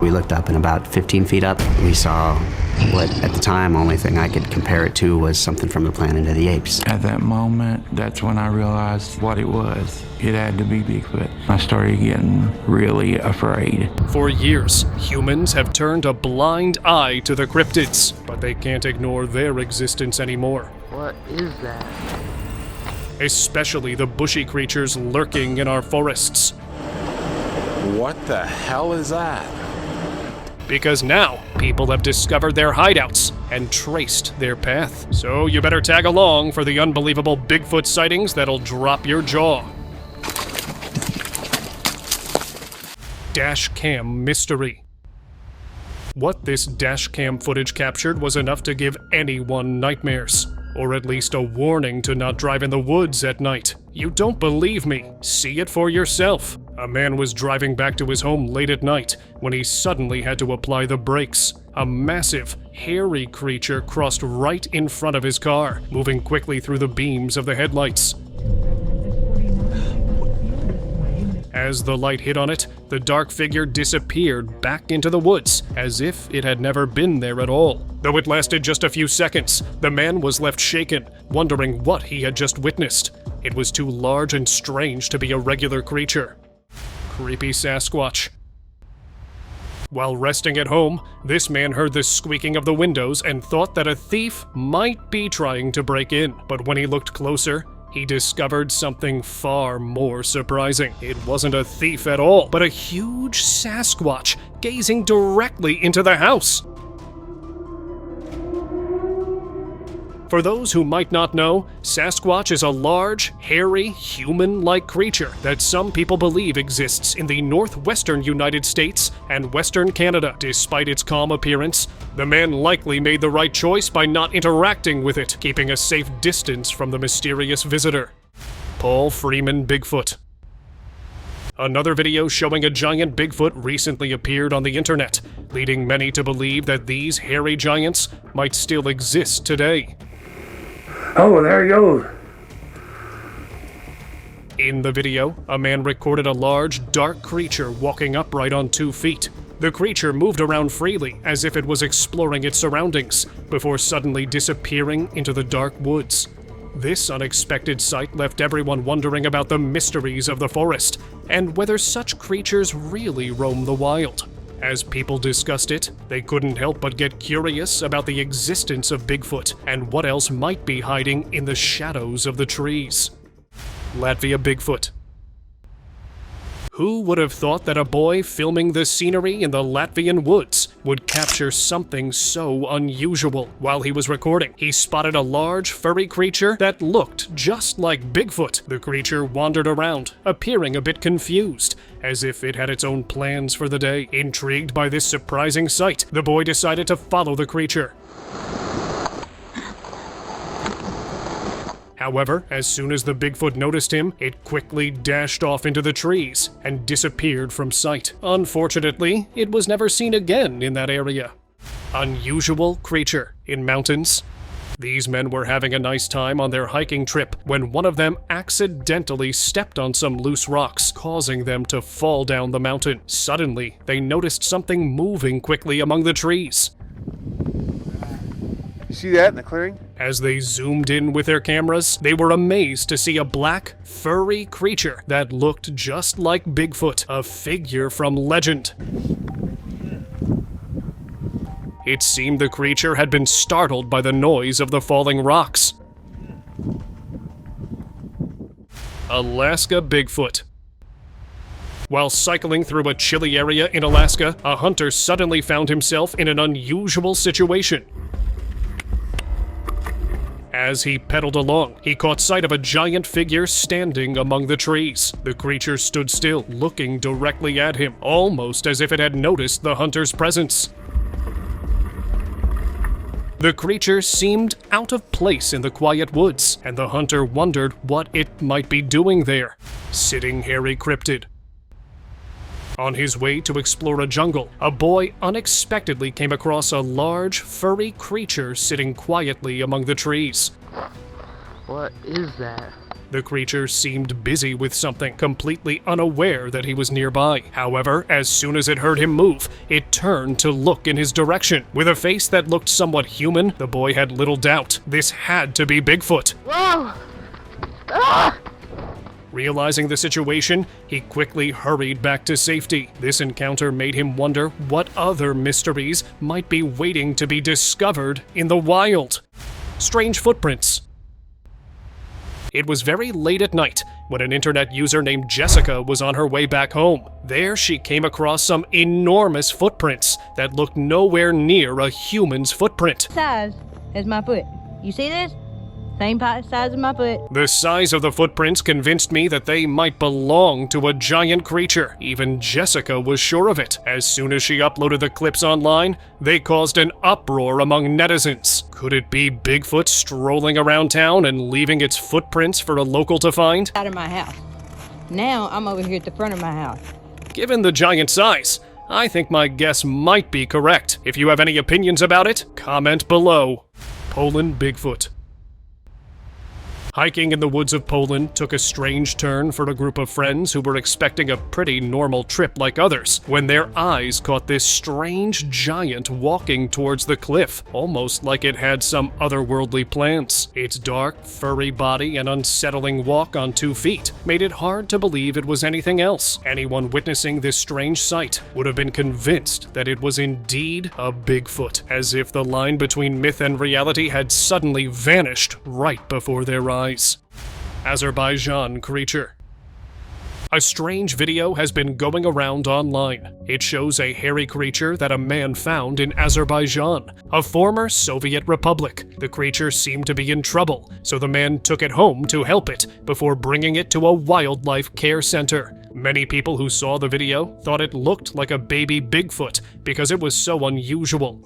We looked up, and about 15 feet up, we saw what, at the time, only thing I could compare it to was something from the Planet of the Apes. At that moment, that's when I realized what it was. It had to be Bigfoot. I started getting really afraid. For years, humans have turned a blind eye to the cryptids, but they can't ignore their existence anymore. What is that? Especially the bushy creatures lurking in our forests. What the hell is that? Because now, people have discovered their hideouts and traced their path. So you better tag along for the unbelievable Bigfoot sightings that'll drop your jaw. Dash cam mystery. What this dash cam footage captured was enough to give anyone nightmares, or at least a warning to not drive in the woods at night. You don't believe me? See it for yourself. A man was driving back to his home late at night when he suddenly had to apply the brakes. A massive, hairy creature crossed right in front of his car, moving quickly through the beams of the headlights. As the light hit on it, the dark figure disappeared back into the woods, as if it had never been there at all. Though it lasted just a few seconds, the man was left shaken, wondering what he had just witnessed. It was too large and strange to be a regular creature. Creepy Sasquatch. While resting at home, this man heard the squeaking of the windows and thought that a thief might be trying to break in. But when he looked closer, he discovered something far more surprising. It wasn't a thief at all, but a huge Sasquatch gazing directly into the house. For those who might not know, Sasquatch is a large, hairy, human-like creature that some people believe exists in the northwestern United States and western Canada. Despite its calm appearance, the man likely made the right choice by not interacting with it, keeping a safe distance from the mysterious visitor. Paul Freeman Bigfoot. Another video showing a giant Bigfoot recently appeared on the internet, leading many to believe that these hairy giants might still exist today. Oh, there he goes. In the video, a man recorded a large, dark creature walking upright on 2 feet. The creature moved around freely, as if it was exploring its surroundings, before suddenly disappearing into the dark woods. This unexpected sight left everyone wondering about the mysteries of the forest, and whether such creatures really roam the wild. As people discussed it, they couldn't help but get curious about the existence of Bigfoot and what else might be hiding in the shadows of the trees. Latvia Bigfoot. Who would have thought that a boy filming the scenery in the Latvian woods would capture something so unusual? While he was recording, he spotted a large, furry creature that looked just like Bigfoot. The creature wandered around, appearing a bit confused, as if it had its own plans for the day. Intrigued by this surprising sight, the boy decided to follow the creature. However, as soon as the Bigfoot noticed him, it quickly dashed off into the trees and disappeared from sight. Unfortunately, it was never seen again in that area. Unusual creature in mountains. These men were having a nice time on their hiking trip when one of them accidentally stepped on some loose rocks, causing them to fall down the mountain. Suddenly, they noticed something moving quickly among the trees. You see that in the clearing? As they zoomed in with their cameras, they were amazed to see a black, furry creature that looked just like Bigfoot, a figure from legend. It seemed the creature had been startled by the noise of the falling rocks. Alaska Bigfoot. While cycling through a chilly area in Alaska, a hunter suddenly found himself in an unusual situation. As he pedaled along, he caught sight of a giant figure standing among the trees. The creature stood still, looking directly at him, almost as if it had noticed the hunter's presence. The creature seemed out of place in the quiet woods, and the hunter wondered what it might be doing there. Sitting hairy cryptid. On his way to explore a jungle, a boy unexpectedly came across a large, furry creature sitting quietly among the trees. What is that? The creature seemed busy with something, completely unaware that he was nearby. However, as soon as it heard him move, it turned to look in his direction. With a face that looked somewhat human, the boy had little doubt. This had to be Bigfoot. Whoa! Ah! Realizing the situation, he quickly hurried back to safety. This encounter made him wonder what other mysteries might be waiting to be discovered in the wild. Strange footprints. It was very late at night when an internet user named Jessica was on her way back home. There she came across some enormous footprints that looked nowhere near a human's footprint. Size as my foot. You see this? Same size as my foot. The size of the footprints convinced me that they might belong to a giant creature. Even Jessica was sure of it. As soon as she uploaded the clips online, they caused an uproar among netizens. Could it be Bigfoot strolling around town and leaving its footprints for a local to find? Out of my house. Now I'm over here at the front of my house. Given the giant size, I think my guess might be correct. If you have any opinions about it, comment below. Poland Bigfoot. Hiking in the woods of Poland took a strange turn for a group of friends who were expecting a pretty normal trip like others, when their eyes caught this strange giant walking towards the cliff, almost like it had some otherworldly plans. Its dark, furry body and unsettling walk on 2 feet made it hard to believe it was anything else. Anyone witnessing this strange sight would have been convinced that it was indeed a Bigfoot, as if the line between myth and reality had suddenly vanished right before their eyes. Azerbaijan creature. A strange video has been going around online. It shows a hairy creature that a man found in Azerbaijan, a former Soviet republic. The creature seemed to be in trouble, so the man took it home to help it before bringing it to a wildlife care center. Many people who saw the video thought it looked like a baby Bigfoot because it was so unusual.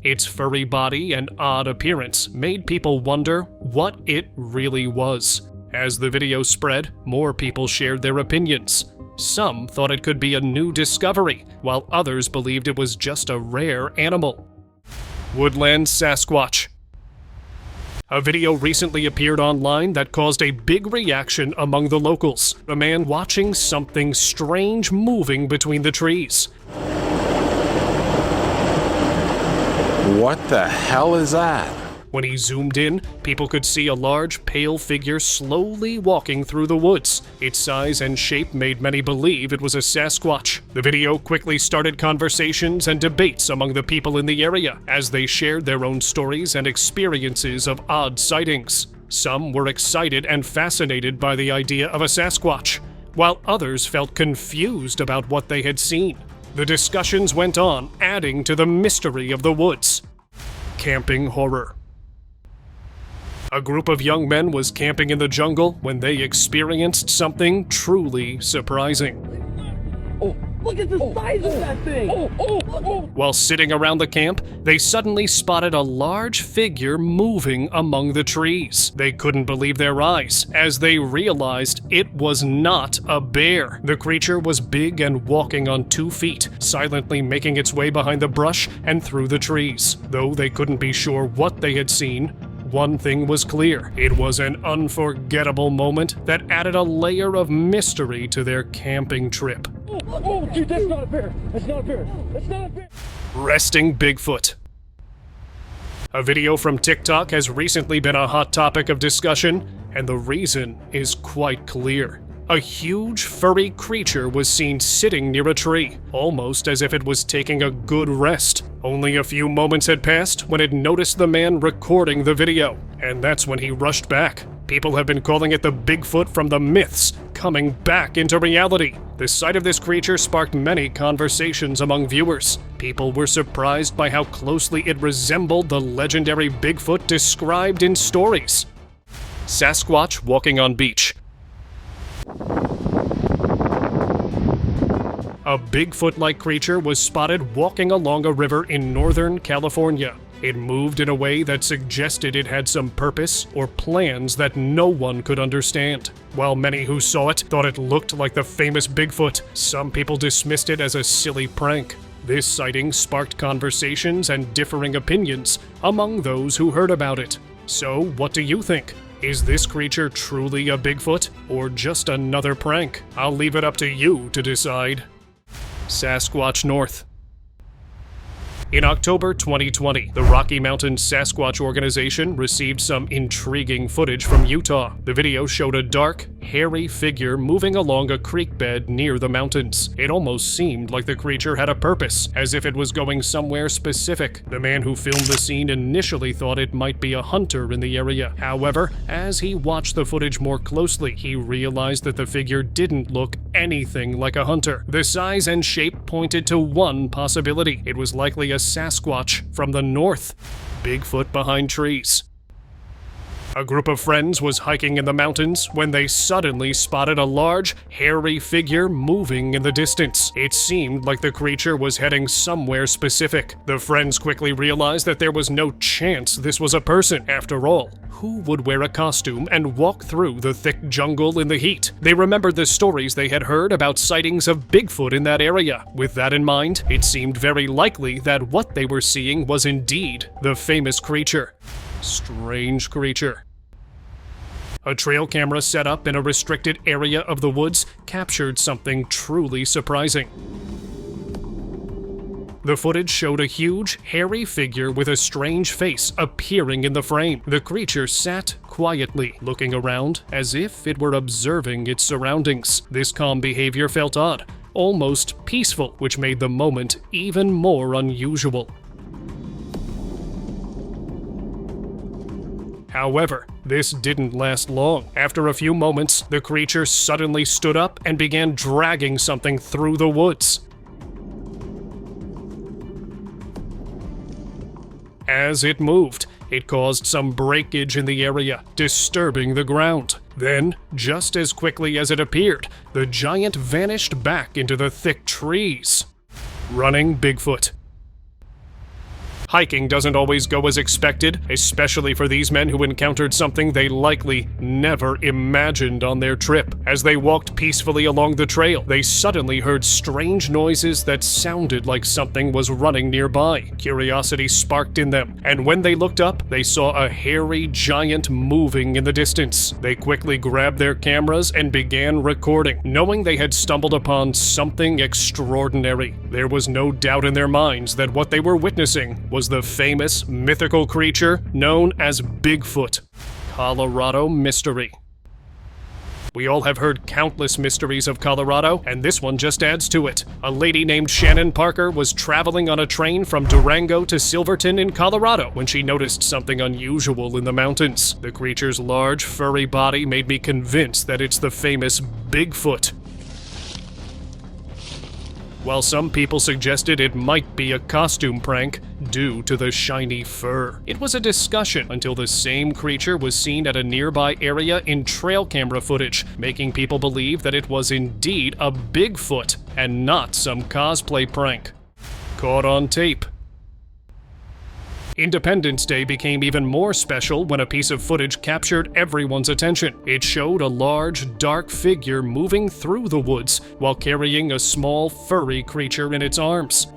Its furry body and odd appearance made people wonder what it really was. As the video spread, more people shared their opinions. Some thought it could be a new discovery, while others believed it was just a rare animal. Woodland Sasquatch. A video recently appeared online that caused a big reaction among the locals. A man watching something strange moving between the trees. What the hell is that? When he zoomed in, people could see a large, pale figure slowly walking through the woods. Its size and shape made many believe it was a Sasquatch. The video quickly started conversations and debates among the people in the area, as they shared their own stories and experiences of odd sightings. Some were excited and fascinated by the idea of a Sasquatch, while others felt confused about what they had seen. The discussions went on, adding to the mystery of the woods. Camping horror. A group of young men was camping in the jungle when they experienced something truly surprising. Look at the size of that thing! While sitting around the camp, they suddenly spotted a large figure moving among the trees. They couldn't believe their eyes as they realized it was not a bear. The creature was big and walking on 2 feet, silently making its way behind the brush and through the trees. Though they couldn't be sure what they had seen, one thing was clear. It was an unforgettable moment that added a layer of mystery to their camping trip. Oh, dude, that's not a bear! That's not a bear! That's not a bear! Resting Bigfoot. A video from TikTok has recently been a hot topic of discussion, and the reason is quite clear. A huge, furry creature was seen sitting near a tree, almost as if it was taking a good rest. Only a few moments had passed when it noticed the man recording the video, and that's when he rushed back. People have been calling it the Bigfoot from the myths, coming back into reality. The sight of this creature sparked many conversations among viewers. People were surprised by how closely it resembled the legendary Bigfoot described in stories. Sasquatch walking on beach. A Bigfoot-like creature was spotted walking along a river in Northern California. It moved in a way that suggested it had some purpose or plans that no one could understand. While many who saw it thought it looked like the famous Bigfoot, some people dismissed it as a silly prank. This sighting sparked conversations and differing opinions among those who heard about it. So, what do you think? Is this creature truly a Bigfoot, or just another prank? I'll leave it up to you to decide. Sasquatch North. In October 2020, the Rocky Mountain Sasquatch Organization received some intriguing footage from Utah. The video showed a dark, hairy figure moving along a creek bed near the mountains. It almost seemed like the creature had a purpose, as if it was going somewhere specific. The man who filmed the scene initially thought it might be a hunter in the area. However, as he watched the footage more closely, he realized that the figure didn't look anything like a hunter. The size and shape pointed to one possibility. It was likely a Sasquatch from the north. Bigfoot behind trees. A group of friends was hiking in the mountains when they suddenly spotted a large, hairy figure moving in the distance. It seemed like the creature was heading somewhere specific. The friends quickly realized that there was no chance this was a person. After all, who would wear a costume and walk through the thick jungle in the heat? They remembered the stories they had heard about sightings of Bigfoot in that area. With that in mind, it seemed very likely that what they were seeing was indeed the famous creature. Strange creature. A trail camera set up in a restricted area of the woods captured something truly surprising. The footage showed a huge, hairy figure with a strange face appearing in the frame. The creature sat quietly, looking around as if it were observing its surroundings. This calm behavior felt odd, almost peaceful, which made the moment even more unusual. However, this didn't last long. After a few moments, the creature suddenly stood up and began dragging something through the woods. As it moved, it caused some breakage in the area, disturbing the ground. Then, just as quickly as it appeared, the giant vanished back into the thick trees. Running Bigfoot. Hiking doesn't always go as expected, especially for these men who encountered something they likely never imagined on their trip. As they walked peacefully along the trail, they suddenly heard strange noises that sounded like something was running nearby. Curiosity sparked in them, and when they looked up, they saw a hairy giant moving in the distance. They quickly grabbed their cameras and began recording, knowing they had stumbled upon something extraordinary. There was no doubt in their minds that what they were witnessing was the famous mythical creature known as Bigfoot. Colorado mystery. We all have heard countless mysteries of Colorado, and this one just adds to it. A lady named Shannon Parker was traveling on a train from Durango to Silverton in Colorado when she noticed something unusual in the mountains. The creature's large, furry body made me convinced that it's the famous Bigfoot. While some people suggested it might be a costume prank due to the shiny fur. It was a discussion until the same creature was seen at a nearby area in trail camera footage, making people believe that it was indeed a Bigfoot and not some cosplay prank. Caught on tape. Independence Day became even more special when a piece of footage captured everyone's attention. It showed a large, dark figure moving through the woods while carrying a small, furry creature in its arms.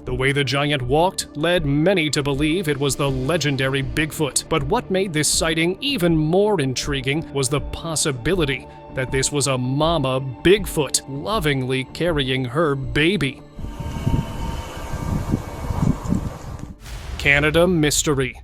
The way the giant walked led many to believe it was the legendary Bigfoot. But what made this sighting even more intriguing was the possibility that this was a mama Bigfoot lovingly carrying her baby. Canada mystery.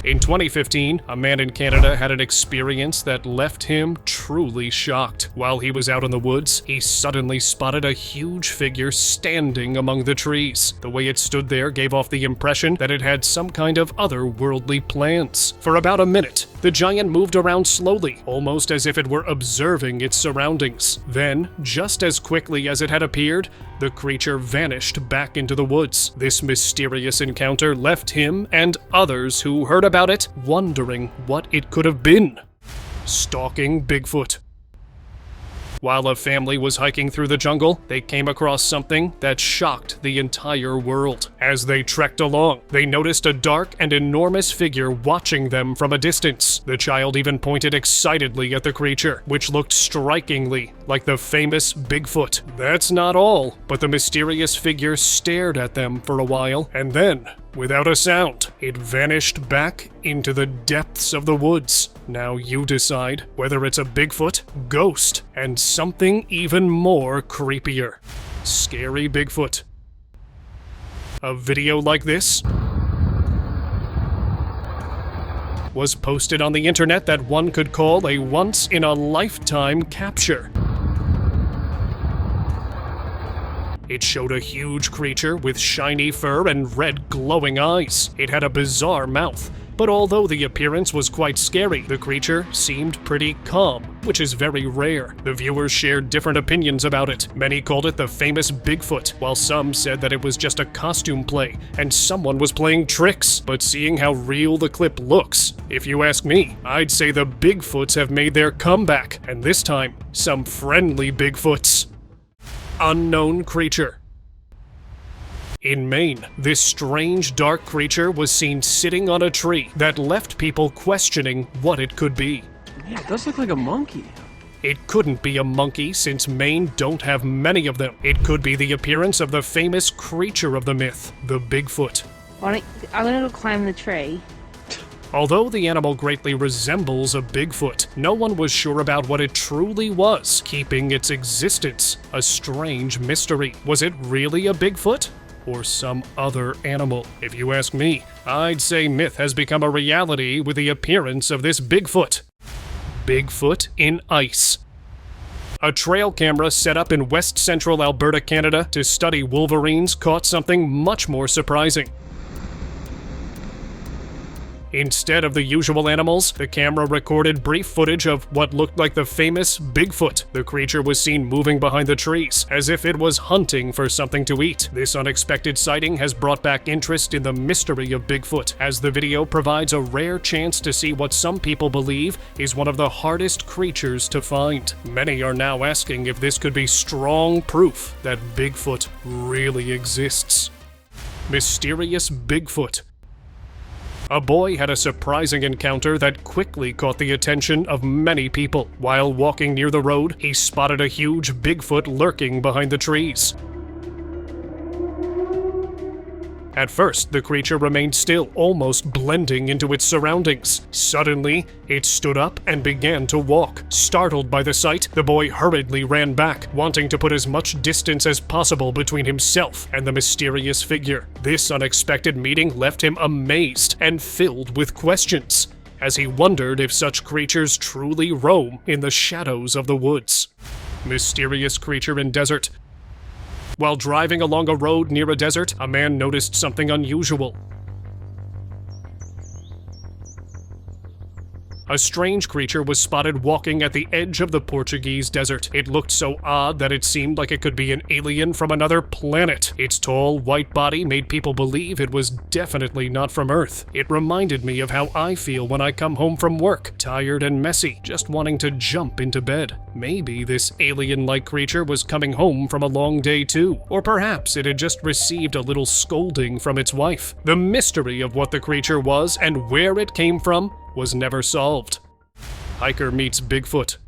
In 2015, a man in Canada had an experience that left him truly shocked. While he was out in the woods, he suddenly spotted a huge figure standing among the trees. The way it stood there gave off the impression that it had some kind of otherworldly plans. For about a minute, the giant moved around slowly, almost as if it were observing its surroundings. Then, just as quickly as it had appeared, the creature vanished back into the woods. This mysterious encounter left him and others who heard about it wondering what it could have been. Stalking Bigfoot. While a family was hiking through the jungle, they came across something that shocked the entire world. As they trekked along, they noticed a dark and enormous figure watching them from a distance. The child even pointed excitedly at the creature, which looked strikingly like the famous Bigfoot. That's not all, but the mysterious figure stared at them for a while, and then, without a sound, it vanished back into the depths of the woods. Now you decide whether it's a Bigfoot, ghost, and something even more creepier. Scary Bigfoot. A video like this was posted on the internet that one could call a once-in-a-lifetime capture. It showed a huge creature with shiny fur and red glowing eyes. It had a bizarre mouth, but although the appearance was quite scary, the creature seemed pretty calm, which is very rare. The viewers shared different opinions about it. Many called it the famous Bigfoot, while some said that it was just a costume play and someone was playing tricks. But seeing how real the clip looks, if you ask me, I'd say the Bigfoots have made their comeback, and this time, some friendly Bigfoots. Unknown creature. In Maine, this strange dark creature was seen sitting on a tree that left people questioning what it could be. Yeah, it does look like a monkey. It couldn't be a monkey since Maine don't have many of them. It could be the appearance of the famous creature of the myth, the Bigfoot. I'm gonna go climb the tree. Although the animal greatly resembles a Bigfoot, no one was sure about what it truly was, keeping its existence a strange mystery. Was it really a Bigfoot? Or some other animal? If you ask me, I'd say myth has become a reality with the appearance of this Bigfoot. Bigfoot in ice. A trail camera set up in west central Alberta, Canada to study wolverines caught something much more surprising. Instead of the usual animals, the camera recorded brief footage of what looked like the famous Bigfoot. The creature was seen moving behind the trees, as if it was hunting for something to eat. This unexpected sighting has brought back interest in the mystery of Bigfoot, as the video provides a rare chance to see what some people believe is one of the hardest creatures to find. Many are now asking if this could be strong proof that Bigfoot really exists. Mysterious Bigfoot. A boy had a surprising encounter that quickly caught the attention of many people. While walking near the road, he spotted a huge Bigfoot lurking behind the trees. At first, the creature remained still, almost blending into its surroundings. Suddenly, it stood up and began to walk. Startled by the sight, the boy hurriedly ran back, wanting to put as much distance as possible between himself and the mysterious figure. This unexpected meeting left him amazed and filled with questions, as he wondered if such creatures truly roam in the shadows of the woods. Mysterious creature in desert. While driving along a road near a desert, a man noticed something unusual. A strange creature was spotted walking at the edge of the Portuguese desert. It looked so odd that it seemed like it could be an alien from another planet. Its tall, white body made people believe it was definitely not from Earth. It reminded me of how I feel when I come home from work, tired and messy, just wanting to jump into bed. Maybe this alien-like creature was coming home from a long day too, or perhaps it had just received a little scolding from its wife. The mystery of what the creature was and where it came from was never solved. Hiker meets Bigfoot.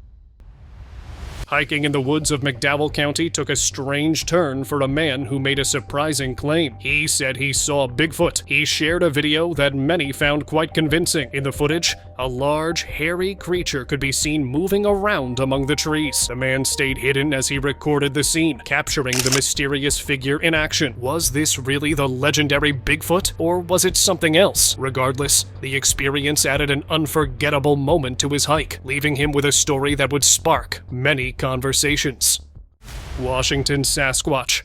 Hiking in the woods of McDowell County took a strange turn for a man who made a surprising claim. He said he saw Bigfoot. He shared a video that many found quite convincing. In the footage, a large, hairy creature could be seen moving around among the trees. The man stayed hidden as he recorded the scene, capturing the mysterious figure in action. Was this really the legendary Bigfoot, or was it something else? Regardless, the experience added an unforgettable moment to his hike, leaving him with a story that would spark many conversations. Washington Sasquatch.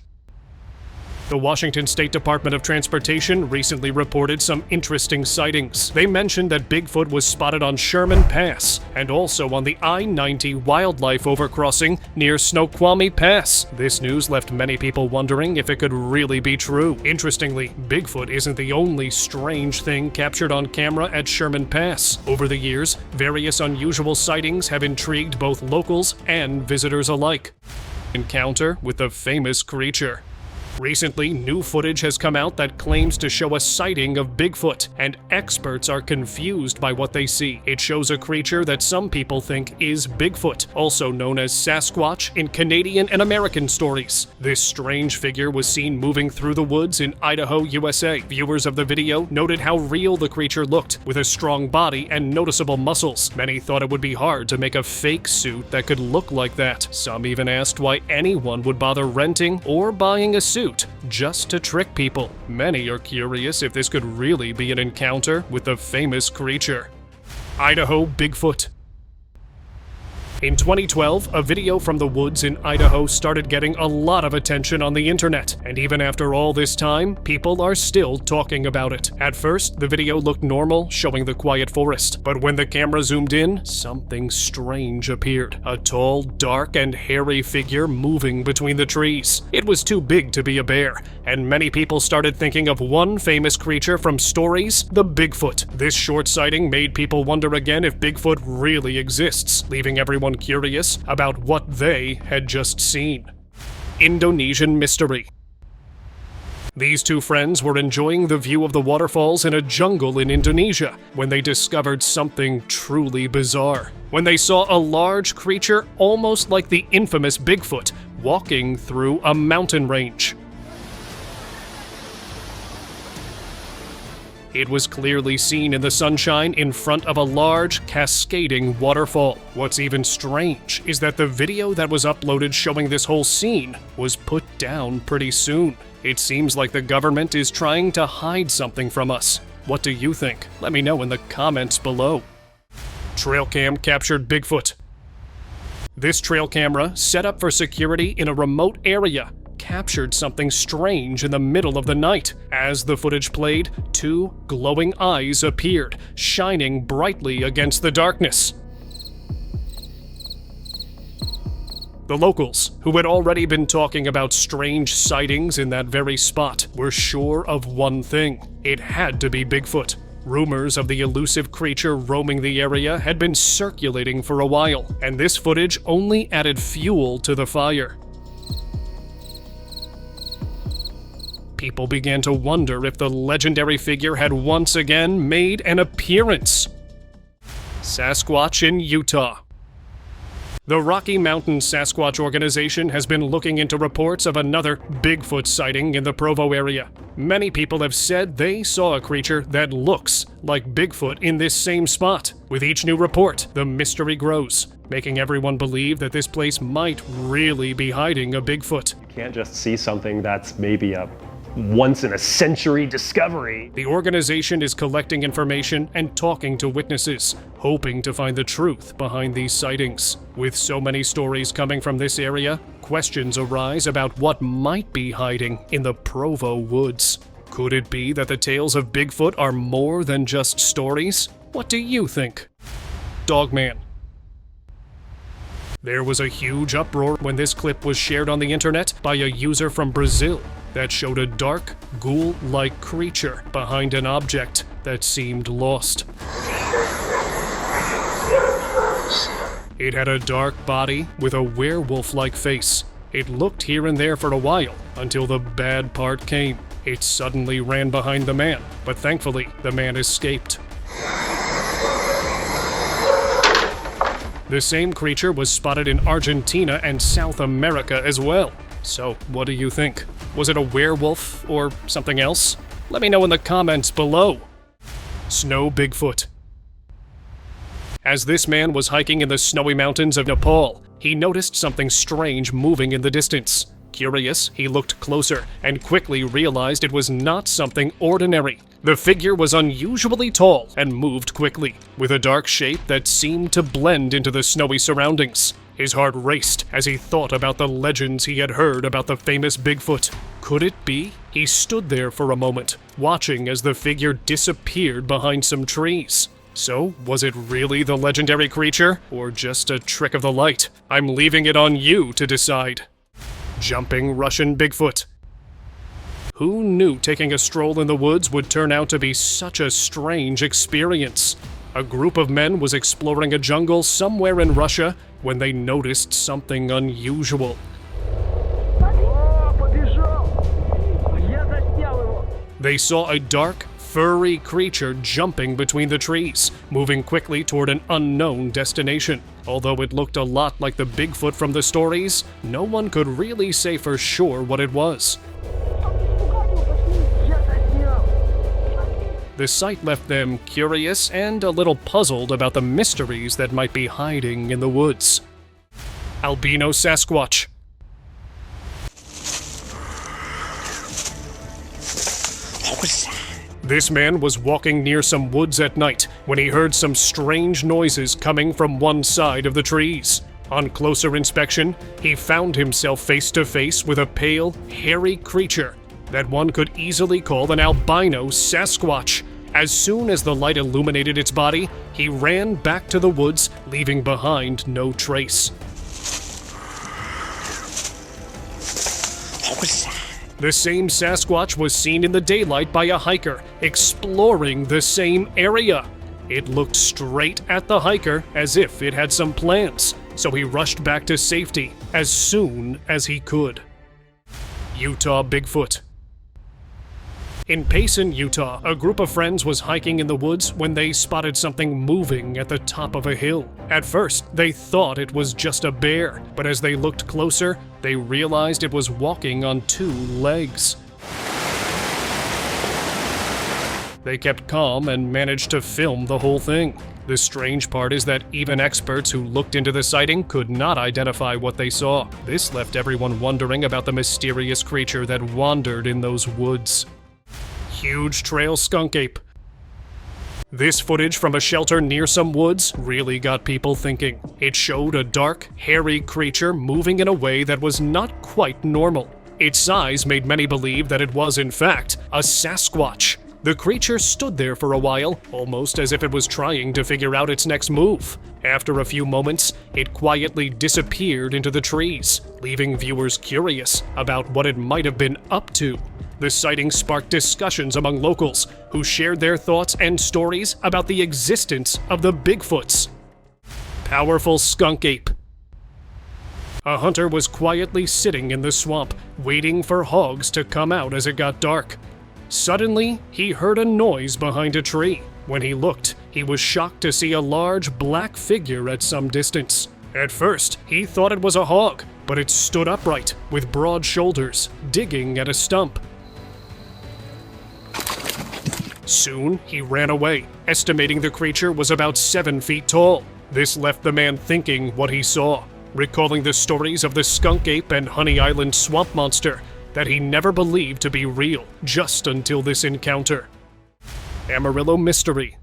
The Washington State Department of Transportation recently reported some interesting sightings. They mentioned that Bigfoot was spotted on Sherman Pass and also on the I-90 wildlife overcrossing near Snoqualmie Pass. This news left many people wondering if it could really be true. Interestingly, Bigfoot isn't the only strange thing captured on camera at Sherman Pass. Over the years, various unusual sightings have intrigued both locals and visitors alike. Encounter with the famous creature. Recently, new footage has come out that claims to show a sighting of Bigfoot, and experts are confused by what they see. It shows a creature that some people think is Bigfoot, also known as Sasquatch in Canadian and American stories. This strange figure was seen moving through the woods in Idaho, USA. Viewers of the video noted how real the creature looked, with a strong body and noticeable muscles. Many thought it would be hard to make a fake suit that could look like that. Some even asked why anyone would bother renting or buying a suit just to trick people. Many are curious if this could really be an encounter with the famous creature. Idaho Bigfoot. In 2012, a video from the woods in Idaho started getting a lot of attention on the internet, and even after all this time, people are still talking about it. At first, the video looked normal, showing the quiet forest, but when the camera zoomed in, something strange appeared. A tall, dark, and hairy figure moving between the trees. It was too big to be a bear, and many people started thinking of one famous creature from stories, the Bigfoot. This short sighting made people wonder again if Bigfoot really exists, leaving everyone curious about what they had just seen. Indonesian mystery. These two friends were enjoying the view of the waterfalls in a jungle in Indonesia when they discovered something truly bizarre. When they saw a large creature, almost like the infamous Bigfoot, walking through a mountain range. It was clearly seen in the sunshine in front of a large, cascading waterfall. What's even strange is that the video that was uploaded showing this whole scene was put down pretty soon. It seems like the government is trying to hide something from us. What do you think? Let me know in the comments below. Trail cam captured Bigfoot. This trail camera, set up for security in a remote area, captured something strange in the middle of the night. As the footage played, two glowing eyes appeared, shining brightly against the darkness. The locals, who had already been talking about strange sightings in that very spot, were sure of one thing: it had to be Bigfoot. Rumors of the elusive creature roaming the area had been circulating for a while, and this footage only added fuel to the fire. People began to wonder if the legendary figure had once again made an appearance. Sasquatch in Utah. The Rocky Mountain Sasquatch Organization has been looking into reports of another Bigfoot sighting in the Provo area. Many people have said they saw a creature that looks like Bigfoot in this same spot. With each new report, the mystery grows, making everyone believe that this place might really be hiding a Bigfoot. You can't just see something that's maybe a once-in-a-century discovery. The organization is collecting information and talking to witnesses, hoping to find the truth behind these sightings. With so many stories coming from this area, questions arise about what might be hiding in the Provo woods. Could it be that the tales of Bigfoot are more than just stories? What do you think? Dogman. There was a huge uproar when this clip was shared on the internet by a user from Brazil that showed a dark, ghoul-like creature behind an object that seemed lost. It had a dark body with a werewolf-like face. It looked here and there for a while until the bad part came. It suddenly ran behind the man, but thankfully the man escaped. The same creature was spotted in Argentina and South America as well. So, what do you think? Was it a werewolf or something else? Let me know in the comments below. Snow Bigfoot. As this man was hiking in the snowy mountains of Nepal, he noticed something strange moving in the distance. Curious, he looked closer and quickly realized it was not something ordinary. The figure was unusually tall and moved quickly, with a dark shape that seemed to blend into the snowy surroundings. His heart raced as he thought about the legends he had heard about the famous Bigfoot. Could it be? He stood there for a moment, watching as the figure disappeared behind some trees. So, was it really the legendary creature, or just a trick of the light? I'm leaving it on you to decide. Jumping Russian Bigfoot. Who knew taking a stroll in the woods would turn out to be such a strange experience? A group of men was exploring a jungle somewhere in Russia when they noticed something unusual. They saw a dark, furry creature jumping between the trees, moving quickly toward an unknown destination. Although it looked a lot like the Bigfoot from the stories, no one could really say for sure what it was. The sight left them curious and a little puzzled about the mysteries that might be hiding in the woods. Albino Sasquatch. This man was walking near some woods at night when he heard some strange noises coming from one side of the trees. On closer inspection, he found himself face to face with a pale, hairy creature that one could easily call an albino Sasquatch. As soon as the light illuminated its body, he ran back to the woods, leaving behind no trace. The same Sasquatch was seen in the daylight by a hiker, exploring the same area. It looked straight at the hiker as if it had some plans, so he rushed back to safety as soon as he could. Utah Bigfoot. In Payson, Utah, a group of friends was hiking in the woods when they spotted something moving at the top of a hill. At first, they thought it was just a bear, but as they looked closer, they realized it was walking on 2 legs. They kept calm and managed to film the whole thing. The strange part is that even experts who looked into the sighting could not identify what they saw. This left everyone wondering about the mysterious creature that wandered in those woods. Huge trail skunk ape. This footage from a shelter near some woods really got people thinking. It showed a dark, hairy creature moving in a way that was not quite normal. Its size made many believe that it was, in fact, a Sasquatch. The creature stood there for a while, almost as if it was trying to figure out its next move. After a few moments, it quietly disappeared into the trees, leaving viewers curious about what it might have been up to. The sighting sparked discussions among locals, who shared their thoughts and stories about the existence of the Bigfoots. Powerful skunk ape. A hunter was quietly sitting in the swamp, waiting for hogs to come out as it got dark. Suddenly, he heard a noise behind a tree. When he looked, he was shocked to see a large black figure at some distance. At first, he thought it was a hog, but it stood upright, with broad shoulders, digging at a stump. Soon, he ran away, estimating the creature was about 7 feet tall. This left the man thinking what he saw, recalling the stories of the skunk ape and Honey Island swamp monster that he never believed to be real, just until this encounter. Amarillo Mystery.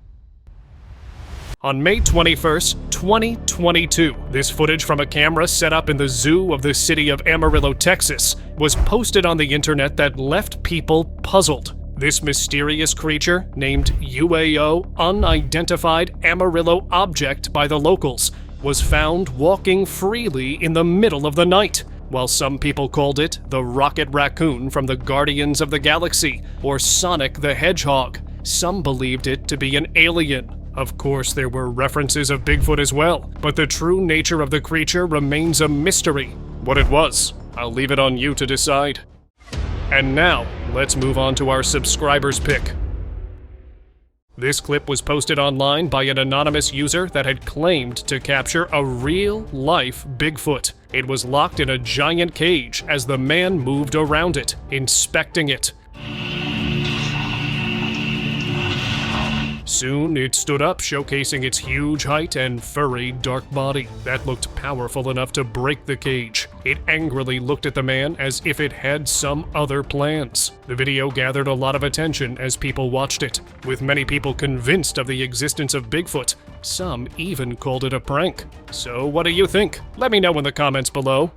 On May 21st, 2022, this footage from a camera set up in the zoo of the city of Amarillo, Texas, was posted on the internet that left people puzzled. This mysterious creature, named UAO Unidentified Amarillo Object by the locals, was found walking freely in the middle of the night. While some people called it the Rocket Raccoon from the Guardians of the Galaxy, or Sonic the Hedgehog, some believed it to be an alien. Of course, there were references of Bigfoot as well, but the true nature of the creature remains a mystery. What it was, I'll leave it on you to decide. And now, let's move on to our subscribers pick. This clip was posted online by an anonymous user that had claimed to capture a real-life Bigfoot. It was locked in a giant cage as the man moved around it, inspecting it. Soon, it stood up, showcasing its huge height and furry, dark body that looked powerful enough to break the cage. It angrily looked at the man as if it had some other plans. The video gathered a lot of attention as people watched it, with many people convinced of the existence of Bigfoot. Some even called it a prank. So what do you think? Let me know in the comments below.